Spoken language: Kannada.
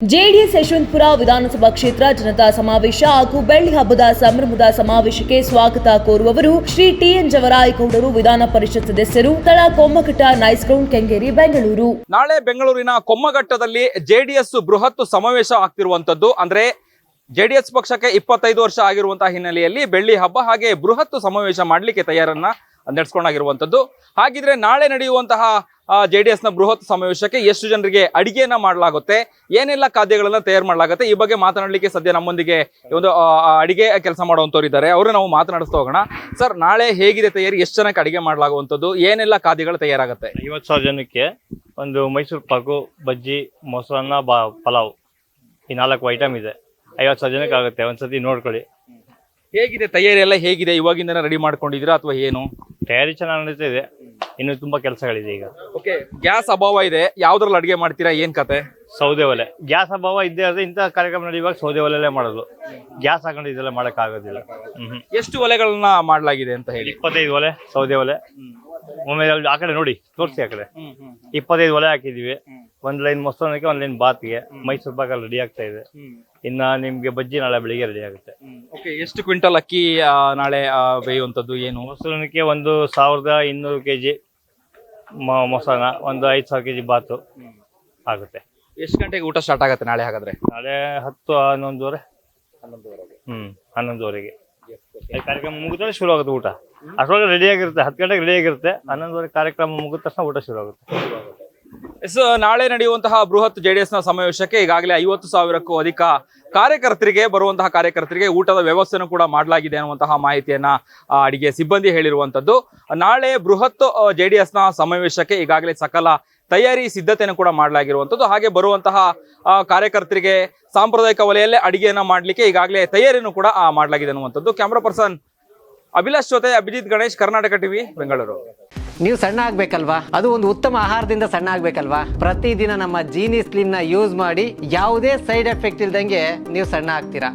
ಜೆಡಿಎಸ್ ಯಶವಂತಪುರ ವಿಧಾನಸಭಾ ಕ್ಷೇತ್ರ ಜನತಾ ಸಮಾವೇಶ ಹಾಗೂ ಬೆಳ್ಳಿ ಹಬ್ಬದ ಸಂಭ್ರಮದ ಸಮಾವೇಶಕ್ಕೆ ಸ್ವಾಗತ ಕೋರುವವರು ಶ್ರೀ ಟಿಎನ್ ಜವರಾಯಗೌಡರು ವಿಧಾನ ಪರಿಷತ್ ಸದಸ್ಯರು, ಸ್ಥಳ ಕೊಮ್ಮಘಟ್ಟ, ನೈಸ್ ಗ್ರೌಂಡ್, ಕೆಂಗೇರಿ, ಬೆಂಗಳೂರು. ನಾಳೆ ಬೆಂಗಳೂರಿನ ಕೊಮ್ಮಘಟ್ಟದಲ್ಲಿ ಜೆಡಿಎಸ್ ಬೃಹತ್ ಸಮಾವೇಶ ಆಗ್ತಿರುವಂತದ್ದು. ಅಂದ್ರೆ ಜೆಡಿಎಸ್ ಪಕ್ಷಕ್ಕೆ 25 ವರ್ಷ ಆಗಿರುವಂತಹ ಹಿನ್ನೆಲೆಯಲ್ಲಿ ಬೆಳ್ಳಿ ಹಬ್ಬ ಹಾಗೆ ಬೃಹತ್ ಸಮಾವೇಶ ಮಾಡ್ಲಿಕ್ಕೆ ತಯಾರನ್ನ ನಡೆಸ್ಕೊಂಡಾಗಿರುವಂತದ್ದು. ಹಾಗಿದ್ರೆ ನಾಳೆ ನಡೆಯುವಂತಹ ಜೆಡಿಎಸ್ ನ ಬೃಹತ್ ಸಮಾವೇಶಕ್ಕೆ ಎಷ್ಟು ಜನರಿಗೆ ಅಡಿಗೆಯನ್ನ ಮಾಡಲಾಗುತ್ತೆ, ಏನೆಲ್ಲ ಖಾದ್ಯಗಳನ್ನ ತಯಾರು ಮಾಡಲಾಗುತ್ತೆ, ಈ ಬಗ್ಗೆ ಮಾತನಾಡಲಿಕ್ಕೆ ಸದ್ಯ ನಮ್ಮೊಂದಿಗೆ ಒಂದು ಅಡಿಗೆ ಕೆಲಸ ಮಾಡುವಂತವ್ರು ಇದ್ದಾರೆ. ಅವರು ನಾವು ಮಾತನಾಡಿಸ್ತಾ ಹೋಗೋಣ. ಸರ್, ನಾಳೆ ಹೇಗಿದೆ ತಯಾರಿ, ಎಷ್ಟು ಜನಕ್ಕೆ ಅಡಿಗೆ ಮಾಡಲಾಗುವಂಥದ್ದು, ಏನೆಲ್ಲ ಖಾದ್ಯಗಳು ತಯಾರಾಗುತ್ತೆ? 50,000 ಜನಕ್ಕೆ ಒಂದು ಮೈಸೂರು ಪಾಕು, ಬಜ್ಜಿ, ಮೊಸರನ್ನ, ಪಲಾವ್, ಈ 4 ಐಟಮ್ ಇದೆ. 50,000 ಜನಕ್ಕೆ ಆಗುತ್ತೆ. ಒಂದ್ಸತಿ ನೋಡ್ಕೊಳ್ಳಿ. ಹೇಗಿದೆ ತಯಾರಿ ಎಲ್ಲ, ಹೇಗಿದೆ? ಇವಾಗಿಂದ ರೆಡಿ ಮಾಡ್ಕೊಂಡಿದ್ದೀರಾ ಅಥವಾ ಏನು? ತಯಾರಿ ಚೆನ್ನಾಗಿ ನಡೀತಾ ಇದೆ. ಇನ್ನು ತುಂಬಾ ಕೆಲಸಗಳಿದೆ ಈಗ. ಓಕೆ, ಗ್ಯಾಸ್ ಅಭಾವ ಇದೆ, ಯಾವ್ದ್ರಲ್ಲಿ ಅಡಿಗೆ ಮಾಡ್ತೀರಾ, ಏನ್ ಕತೆ? ಸೌದೆ ಒಲೆ. ಗ್ಯಾಸ್ ಅಭಾವ ಇದ್ದೇ ಇದ್ರೆ ಇಂಥ ಕಾರ್ಯಕ್ರಮ ನಡೆಯುವಾಗ ಸೌದೆ ಒಲೆಲ್ಲೇ ಮಾಡೋದು. ಗ್ಯಾಸ್ ಹಾಕೊಂಡು ಇದೆಲ್ಲ ಮಾಡಕ್ ಆಗೋದಿಲ್ಲ. ಎಷ್ಟು ಒಲೆಗಳನ್ನ ಮಾಡಲಾಗಿದೆ ಅಂತ ಹೇಳಿ? 25 ಒಲೆ ಸೌದೆ ಒಲೆ. ಒಮ್ಮೆ ಆ ಕಡೆ ನೋಡಿ, ತೋರಿಸಿ ಆ ಕಡೆ. 25 ಒಲೆ ಹಾಕಿದೀವಿ. 1 ಲೈನ್ ಮೊಸರನ್ನಕ್ಕೆ, 1 ಲೈನ್ ಬಾತ್ಗೆ. ಮೈಸೂರು ಪಾಕಲ್ಲಿ ರೆಡಿ ಆಗ್ತಾ ಇದೆ. ಇನ್ನ ನಿಮ್ಗೆ ಬಜ್ಜಿ ನಾಳೆ ಬೆಳಿಗ್ಗೆ ರೆಡಿ ಆಗುತ್ತೆ. ಓಕೆ, ಎಷ್ಟು ಕ್ವಿಂಟಲ್ ಅಕ್ಕಿ ನಾಳೆ ಬೇಯುವಂತದ್ದು, ಏನು? ಮೊಸರನ್ನಕ್ಕೆ 1,200 kg ಮೊಸರನ್ನ, 5,000 kg ಬಾತು ಆಗುತ್ತೆ. ಎಷ್ಟು ಗಂಟೆಗೆ ಊಟ ಸ್ಟಾರ್ಟ್ ಆಗುತ್ತೆ ನಾಳೆ? ಹಾಗಾದ್ರೆ ನಾಳೆ 10-11 11ವರೆಗೆ ಕಾರ್ಯಕ್ರಮ ಮುಗಿದ್ರೆ ಶುರು ಆಗುತ್ತೆ ಊಟ. ಅಷ್ಟೊಳಗೆ ರೆಡಿ ಆಗಿರುತ್ತೆ. 10 ಗಂಟೆಗೆ ರೆಡಿ ಆಗಿರುತ್ತೆ. 11ವರೆಗೆ ಕಾರ್ಯಕ್ರಮ ಮುಗಿದ ತಕ್ಷಣ ಊಟ ಶುರು ಆಗುತ್ತೆ. ನಾಳೆ ನಡೆಯುವಂತಹ ಬೃಹತ್ ಜೆಡಿಎಸ್ ನ ಸಮಾವೇಶಕ್ಕೆ ಈಗಾಗಲೇ 50,000ಕ್ಕೂ ಅಧಿಕ ಕಾರ್ಯಕರ್ತರಿಗೆ ಊಟದ ವ್ಯವಸ್ಥೆನೂ ಕೂಡ ಮಾಡಲಾಗಿದೆ ಅನ್ನುವಂತಹ ಮಾಹಿತಿಯನ್ನ ಅಡಿಗೆ ಸಿಬ್ಬಂದಿ ಹೇಳಿರುವಂತದ್ದು. ನಾಳೆ ಬೃಹತ್ ಜೆಡಿಎಸ್ ನ ಸಮಾವೇಶಕ್ಕೆ ಈಗಾಗಲೇ ಸಕಲ ತಯಾರಿ ಸಿದ್ಧತೆಯನ್ನು ಕೂಡ ಮಾಡಲಾಗಿರುವಂತದ್ದು. ಹಾಗೆ ಬರುವಂತಹ ಕಾರ್ಯಕರ್ತರಿಗೆ ಸಾಂಪ್ರದಾಯಿಕ ವಲಯಲ್ಲೇ ಅಡಿಗೆಯನ್ನ ಮಾಡ್ಲಿಕ್ಕೆ ಈಗಾಗಲೇ ತಯಾರಿನೂ ಕೂಡ ಮಾಡಲಾಗಿದೆ ಅನ್ನುವಂಥದ್ದು. ಕ್ಯಾಮ್ರಾ ಪರ್ಸನ್ ಅಭಿಲಾಷ್ ಜೊತೆ ಅಭಿಜಿತ್ ಗಣೇಶ್, ಕರ್ನಾಟಕ ಟಿವಿ, ಬೆಂಗಳೂರು. ನೀವು ಸಣ್ಣ ಆಗ್ಬೇಕಲ್ವಾ? ಅದು ಒಂದು ಉತ್ತಮ ಆಹಾರದಿಂದ ಸಣ್ಣ ಆಗ್ಬೇಕಲ್ವಾ? ಪ್ರತಿದಿನ ನಮ್ಮ ಜೀನಿ ಸ್ಲಿಮ್ ನ ಯೂಸ್ ಮಾಡಿ ಯಾವುದೇ ಸೈಡ್ ಎಫೆಕ್ಟ್ ಇಲ್ದಂಗೆ ನೀವು ಸಣ್ಣ ಆಗ್ತೀರಾ.